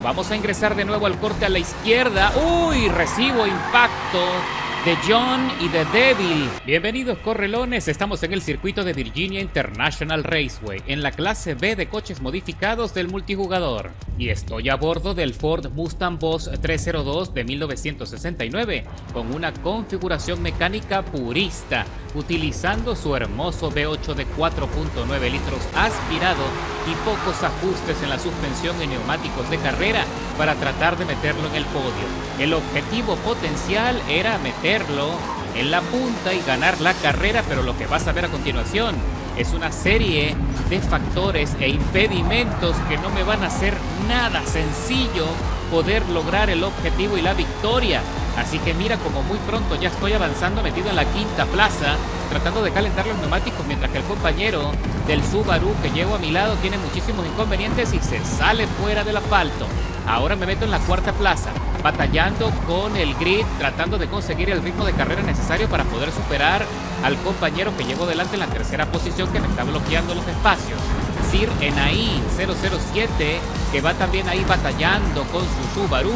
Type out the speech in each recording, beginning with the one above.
Vamos a ingresar de nuevo al corte a la izquierda. ¡Uy! Recibo impacto de John y de Devil. Bienvenidos, correlones. Estamos en el circuito de Virginia International Raceway, en la clase B de coches modificados del multijugador. Y estoy a bordo del Ford Mustang Boss 302 de 1969, con una configuración mecánica purista, utilizando su hermoso V8 de 4.9 litros aspirado y pocos ajustes en la suspensión y neumáticos de carrera para tratar de meterlo en el podio. El objetivo potencial era meterlo en la punta y ganar la carrera, pero lo que vas a ver a continuación es una serie de factores e impedimentos que no me van a hacer nada sencillo poder lograr el objetivo y la victoria. Así que mira como muy pronto ya estoy avanzando, metido en la quinta plaza, tratando de calentar los neumáticos, mientras que el compañero del Subaru que llevo a mi lado tiene muchísimos inconvenientes y se sale fuera del asfalto. Ahora me meto en la cuarta plaza, batallando con el grid, tratando de conseguir el ritmo de carrera necesario para poder superar al compañero que llevo delante en la tercera posición, que me está bloqueando los espacios. Sir Enaí 007, que va también ahí batallando con su Subaru,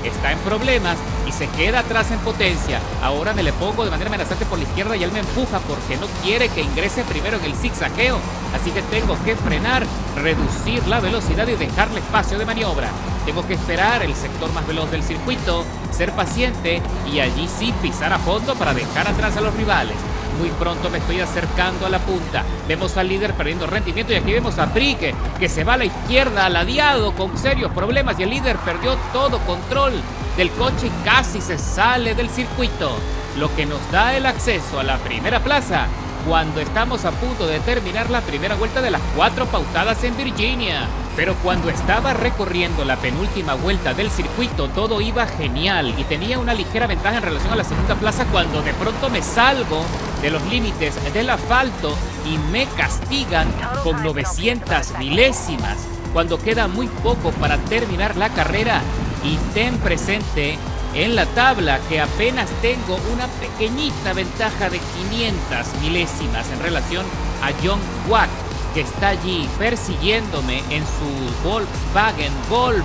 está en problemas y se queda atrás en potencia. Ahora me le pongo de manera amenazante por la izquierda y él me empuja porque no quiere que ingrese primero en el zigzagueo. Así que tengo que frenar, reducir la velocidad y dejarle espacio de maniobra. Tengo que esperar el sector más veloz del circuito, ser paciente y allí sí pisar a fondo para dejar atrás a los rivales. Muy pronto me estoy acercando a la punta. Vemos al líder perdiendo rendimiento y aquí vemos a Brique, que se va a la izquierda, ladeado con serios problemas, y el líder perdió todo control del coche y casi se sale del circuito, lo que nos da el acceso a la primera plaza cuando estamos a punto de terminar la primera vuelta de las 4 pautadas en Virginia. Pero cuando estaba recorriendo la penúltima vuelta del circuito, todo iba genial y tenía una ligera ventaja en relación a la segunda plaza, cuando de pronto me salgo de los límites del asfalto y me castigan con 900 milésimas, cuando queda muy poco para terminar la carrera. Y ten presente en la tabla que apenas tengo una pequeñita ventaja de 500 milésimas en relación a John Wack, que está allí persiguiéndome en su Volkswagen Golf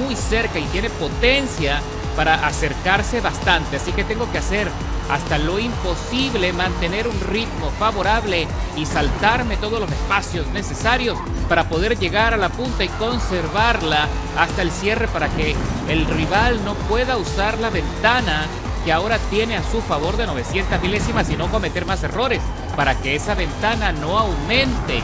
muy cerca y tiene potencia para acercarse bastante. Así que tengo que hacer hasta lo imposible, mantener un ritmo favorable y saltarme todos los espacios necesarios para poder llegar a la punta y conservarla hasta el cierre, para que el rival no pueda usar la ventana que ahora tiene a su favor de 900 milésimas y no cometer más errores, para que esa ventana no aumente.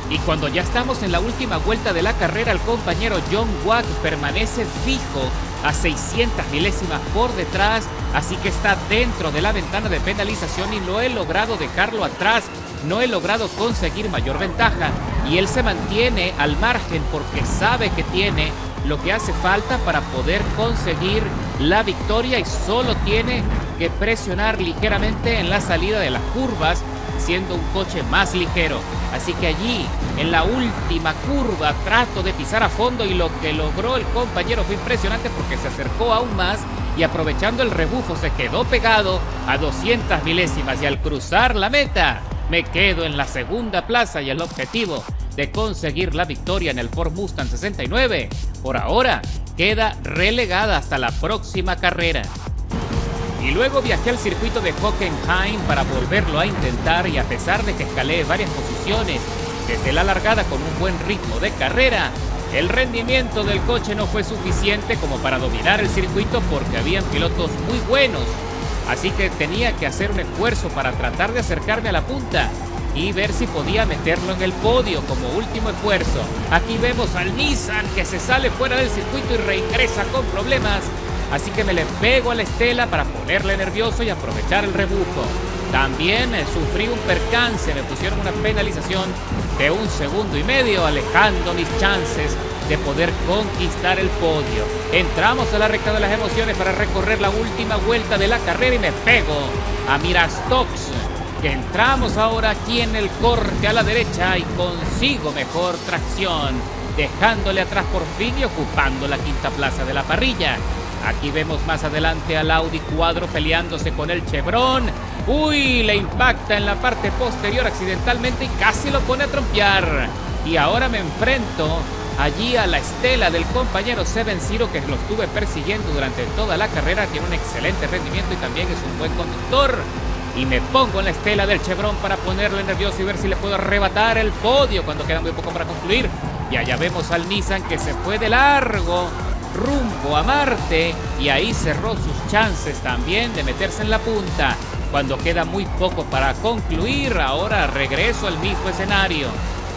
Y cuando ya estamos en la última vuelta de la carrera, el compañero John Wack permanece fijo a 600 milésimas por detrás, así que está dentro de la ventana de penalización y no he logrado dejarlo atrás, no he logrado conseguir mayor ventaja, y él se mantiene al margen porque sabe que tiene lo que hace falta para poder conseguir la victoria y solo tiene que presionar ligeramente en la salida de las curvas, siendo un coche más ligero. Así que allí en la última curva trato de pisar a fondo, y lo que logró el compañero fue impresionante porque se acercó aún más y, aprovechando el rebufo, se quedó pegado a 200 milésimas, y al cruzar la meta me quedo en la segunda plaza, y el objetivo de conseguir la victoria en el Ford Mustang 69 por ahora queda relegada hasta la próxima carrera. Y luego viajé al circuito de Hockenheim para volverlo a intentar, y a pesar de que escalé varias posiciones desde la largada con un buen ritmo de carrera, el rendimiento del coche no fue suficiente como para dominar el circuito, porque habían pilotos muy buenos. Así que tenía que hacer un esfuerzo para tratar de acercarme a la punta y ver si podía meterlo en el podio como último esfuerzo. Aquí vemos al Nissan que se sale fuera del circuito y reingresa con problemas. Así que me le pego a la estela para ponerle nervioso y aprovechar el rebufo. También sufrí un percance, me pusieron una penalización de 1,5 segundos, alejando mis chances de poder conquistar el podio. Entramos a la recta de las emociones para recorrer la última vuelta de la carrera y me pego a Mirastox, que entramos ahora aquí en el corte a la derecha y consigo mejor tracción, dejándole atrás por fin y ocupando la quinta plaza de la parrilla. Aquí vemos más adelante al Audi Quattro peleándose con el Chevron. ¡Uy! Le impacta en la parte posterior accidentalmente y casi lo pone a trompear. Y ahora me enfrento allí a la estela del compañero 7-0 que lo estuve persiguiendo durante toda la carrera. Tiene un excelente rendimiento y también es un buen conductor. Y me pongo en la estela del Chevron para ponerle nervioso y ver si le puedo arrebatar el podio cuando queda muy poco para concluir. Y allá vemos al Nissan que se fue de largo rumbo a Marte y ahí cerró sus chances también de meterse en la punta. Cuando queda muy poco para concluir, ahora regreso al mismo escenario.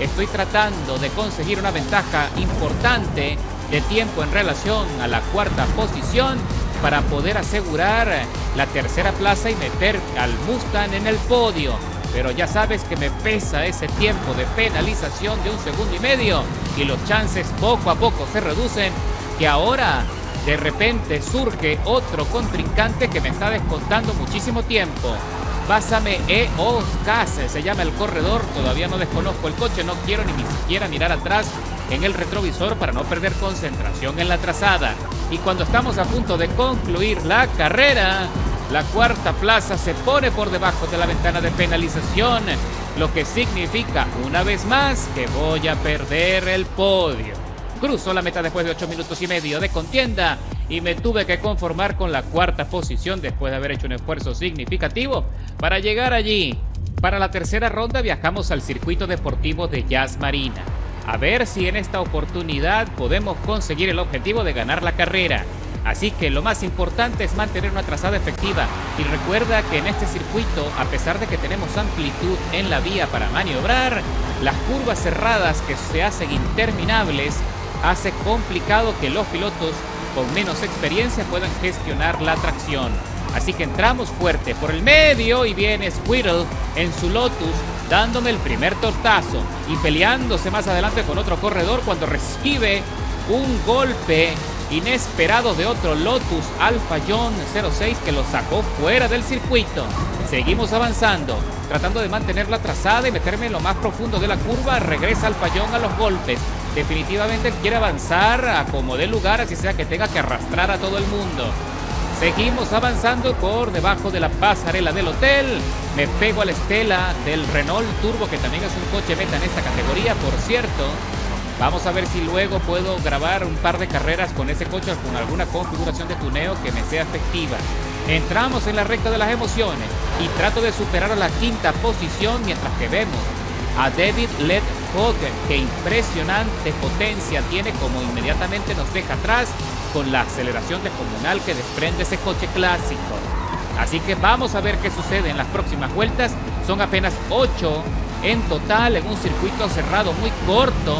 Estoy tratando de conseguir una ventaja importante de tiempo en relación a la cuarta posición para poder asegurar la tercera plaza y meter al Mustang en el podio. Pero ya sabes que me pesa ese tiempo de penalización de 1,5 segundos y los chances poco a poco se reducen, que ahora de repente surge otro contrincante que me está descontando muchísimo tiempo. Pásame Oscas, se llama el corredor, todavía no desconozco el coche, no quiero ni siquiera mirar atrás en el retrovisor para no perder concentración en la trazada. Y cuando estamos a punto de concluir la carrera, la cuarta plaza se pone por debajo de la ventana de penalización, lo que significa una vez más que voy a perder el podio. Cruzó la meta después de 8 minutos y medio de contienda y me tuve que conformar con la cuarta posición después de haber hecho un esfuerzo significativo para llegar allí. Para la tercera ronda viajamos al circuito deportivo de Yas Marina. A ver si en esta oportunidad podemos conseguir el objetivo de ganar la carrera. Así que lo más importante es mantener una trazada efectiva. Y recuerda que en este circuito, a pesar de que tenemos amplitud en la vía para maniobrar, las curvas cerradas que se hacen interminables hace complicado que los pilotos con menos experiencia puedan gestionar la tracción. Así que entramos fuerte por el medio y viene Squirrel en su Lotus dándome el primer tortazo y peleándose más adelante con otro corredor cuando recibe un golpe inesperado de otro Lotus Alfa John 06 que lo sacó fuera del circuito. Seguimos avanzando, tratando de mantener la trazada y meterme en lo más profundo de la curva. Regresa Alfa John a los golpes. Definitivamente quiere avanzar a como dé lugar, así sea que tenga que arrastrar a todo el mundo. Seguimos avanzando por debajo de la pasarela del hotel. Me pego a la estela del Renault Turbo, que también es un coche meta en esta categoría, por cierto. Vamos a ver si luego puedo grabar un par de carreras con ese coche con alguna configuración de tuneo que me sea efectiva. Entramos en la recta de las emociones y trato de superar a la quinta posición mientras que vemos a David Ledcock, que impresionante potencia tiene, como inmediatamente nos deja atrás con la aceleración descomunal que desprende ese coche clásico. Así que vamos a ver qué sucede en las próximas vueltas. Son apenas 8 en total en un circuito cerrado muy corto.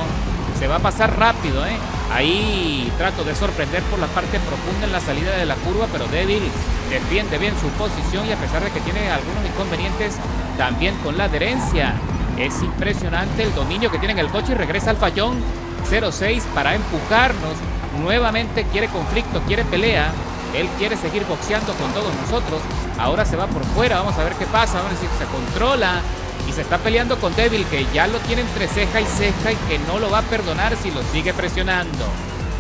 Se va a pasar rápido, ¿eh? Ahí trato de sorprender por la parte profunda en la salida de la curva, pero David defiende bien su posición y a pesar de que tiene algunos inconvenientes también con la adherencia. Es impresionante el dominio que tiene en el coche y regresa Alfa John 06 para empujarnos. Nuevamente quiere conflicto, quiere pelea. Él quiere seguir boxeando con todos nosotros. Ahora se va por fuera, vamos a ver qué pasa. Vamos a ver si se controla. Y se está peleando con Devil, que ya lo tiene entre ceja y ceja y que no lo va a perdonar si lo sigue presionando.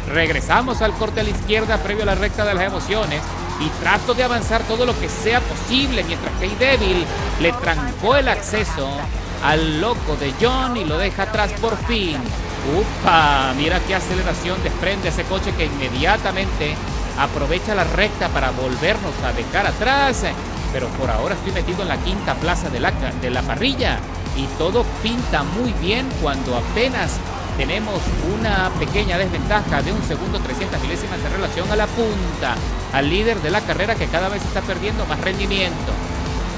Regresamos al corte a la izquierda previo a la recta de las emociones y trato de avanzar todo lo que sea posible mientras que Devil le trancó el acceso al loco de John y lo deja atrás por fin. ¡Upa! Mira qué aceleración desprende ese coche que inmediatamente aprovecha la recta para volvernos a dejar atrás. Pero por ahora estoy metido en la quinta plaza de la parrilla y todo pinta muy bien cuando apenas tenemos una pequeña desventaja de 1 segundo 300 milésimas en relación a la punta, al líder de la carrera que cada vez está perdiendo más rendimiento.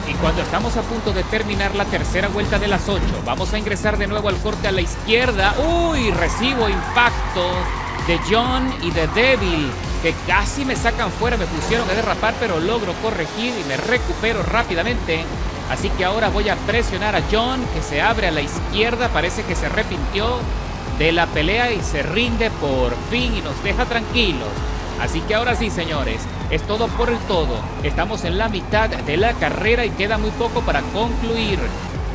Y cuando estamos a punto de terminar la tercera vuelta de las 8, vamos a ingresar de nuevo al corte a la izquierda. ¡Uy! Recibo impacto de John y de Devil, que casi me sacan fuera, me pusieron a derrapar, pero logro corregir y me recupero rápidamente. Así que ahora voy a presionar a John, que se abre a la izquierda, parece que se arrepintió de la pelea y se rinde por fin y nos deja tranquilos. Así que ahora sí, señores, es todo por el todo. Estamos en la mitad de la carrera y queda muy poco para concluir.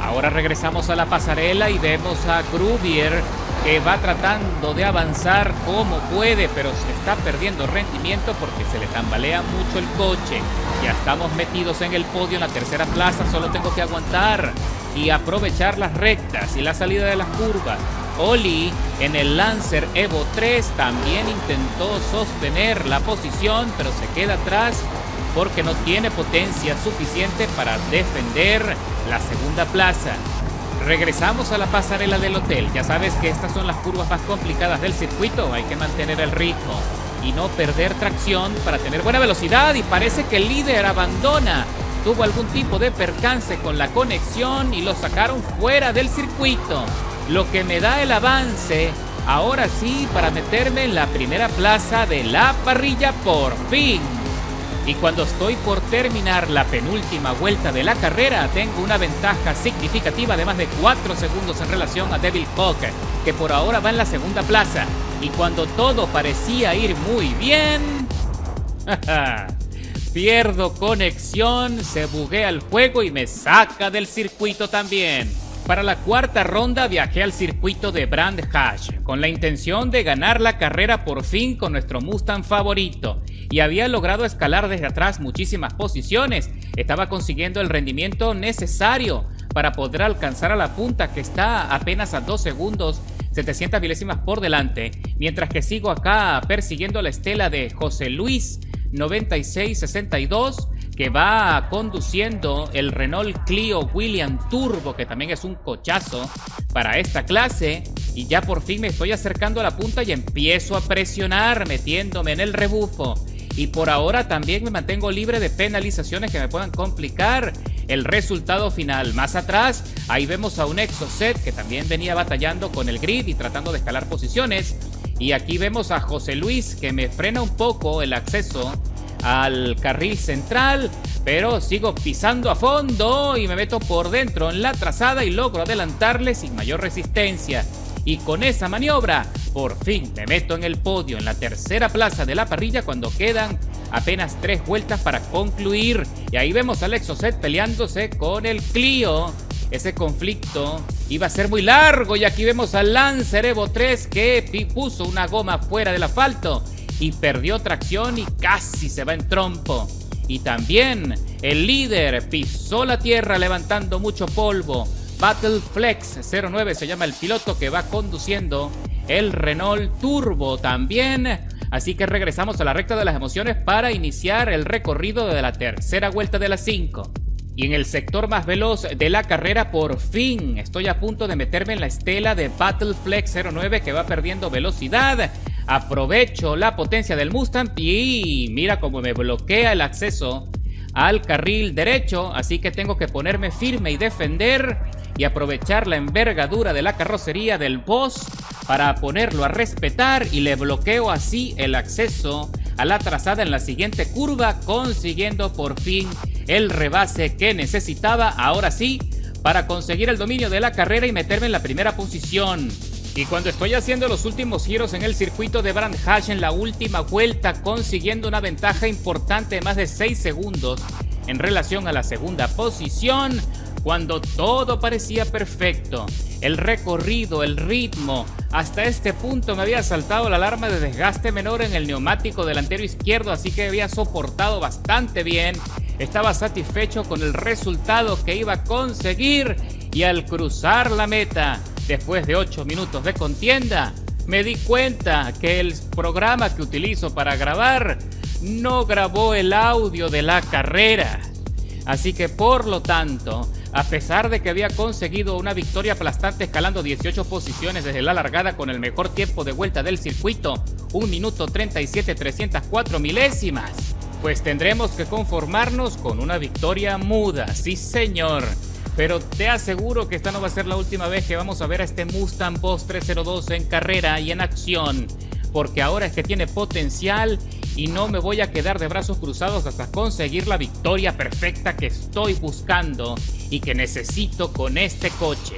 Ahora regresamos a la pasarela y vemos a Gruvier, que va tratando de avanzar como puede, pero se está perdiendo rendimiento porque se le tambalea mucho el coche. Ya estamos metidos en el podio en la tercera plaza, solo tengo que aguantar y aprovechar las rectas y la salida de las curvas Oli en el Lancer Evo 3 también intentó sostener la posición, pero se queda atrás porque no tiene potencia suficiente para defender la segunda plaza. Regresamos a la pasarela del hotel. Ya sabes que estas son las curvas más complicadas del circuito. Hay que mantener el ritmo y no perder tracción para tener buena velocidad. Y parece que el líder abandona. Tuvo algún tipo de percance con la conexión y lo sacaron fuera del circuito. Lo que me da el avance, ahora sí, para meterme en la primera plaza de la parrilla por fin. Y cuando estoy por terminar la penúltima vuelta de la carrera, tengo una ventaja significativa de más de 4 segundos en relación a Devil Hawk, que por ahora va en la segunda plaza. Y cuando todo parecía ir muy bien, pierdo conexión, se buguea el juego y me saca del circuito también. Para la cuarta ronda viajé al circuito de Brands Hatch con la intención de ganar la carrera por fin con nuestro Mustang favorito, y había logrado escalar desde atrás muchísimas posiciones. Estaba consiguiendo el rendimiento necesario para poder alcanzar a la punta, que está apenas a 2 segundos 700 milésimas por delante, mientras que sigo acá persiguiendo la estela de José Luis 9662, que va conduciendo el Renault Clio William Turbo, que también es un cochazo para esta clase. Y ya por fin me estoy acercando a la punta y empiezo a presionar, metiéndome en el rebufo. Y por ahora también me mantengo libre de penalizaciones que me puedan complicar el resultado final. Más atrás, ahí vemos a un Exocet que también venía batallando con el grid y tratando de escalar posiciones. Y aquí vemos a José Luis, que me frena un poco el acceso al carril central, pero sigo pisando a fondo y me meto por dentro en la trazada y logro adelantarle sin mayor resistencia. Y con esa maniobra, por fin me meto en el podio, en la tercera plaza de la parrilla, cuando quedan apenas 3 vueltas para concluir. Y ahí vemos al Exocet peleándose con el Clio. Ese conflicto iba a ser muy largo, y aquí vemos al Lancer Evo 3 que puso una goma fuera del asfalto y perdió tracción y casi se va en trompo. Y también el líder pisó la tierra levantando mucho polvo. Battleflex 09 se llama el piloto que va conduciendo el Renault Turbo también. Así que regresamos a la recta de las emociones para iniciar el recorrido de la tercera vuelta de las 5. Y en el sector más veloz de la carrera, por fin estoy a punto de meterme en la estela de Battleflex 09, que va perdiendo velocidad. Aprovecho la potencia del Mustang y mira cómo me bloquea el acceso al carril derecho, así que tengo que ponerme firme y defender y aprovechar la envergadura de la carrocería del Boss para ponerlo a respetar, y le bloqueo así el acceso a la trazada en la siguiente curva, consiguiendo por fin el rebase que necesitaba, ahora sí, para conseguir el dominio de la carrera y meterme en la primera posición. Y cuando estoy haciendo los últimos giros en el circuito de Brands Hatch en la última vuelta, consiguiendo una ventaja importante de más de 6 segundos en relación a la segunda posición, cuando todo parecía perfecto, el recorrido, el ritmo, hasta este punto me había saltado la alarma de desgaste menor en el neumático delantero izquierdo, así que había soportado bastante bien. Estaba satisfecho con el resultado que iba a conseguir, y al cruzar la meta, después de 8 minutos de contienda, me di cuenta que el programa que utilizo para grabar no grabó el audio de la carrera. Así que por lo tanto, a pesar de que había conseguido una victoria aplastante escalando 18 posiciones desde la largada con el mejor tiempo de vuelta del circuito, 1 minuto 37,304 milésimas, pues tendremos que conformarnos con una victoria muda, sí señor. Pero te aseguro que esta no va a ser la última vez que vamos a ver a este Mustang Boss 302 en carrera y en acción, porque ahora es que tiene potencial y no me voy a quedar de brazos cruzados hasta conseguir la victoria perfecta que estoy buscando y que necesito con este coche.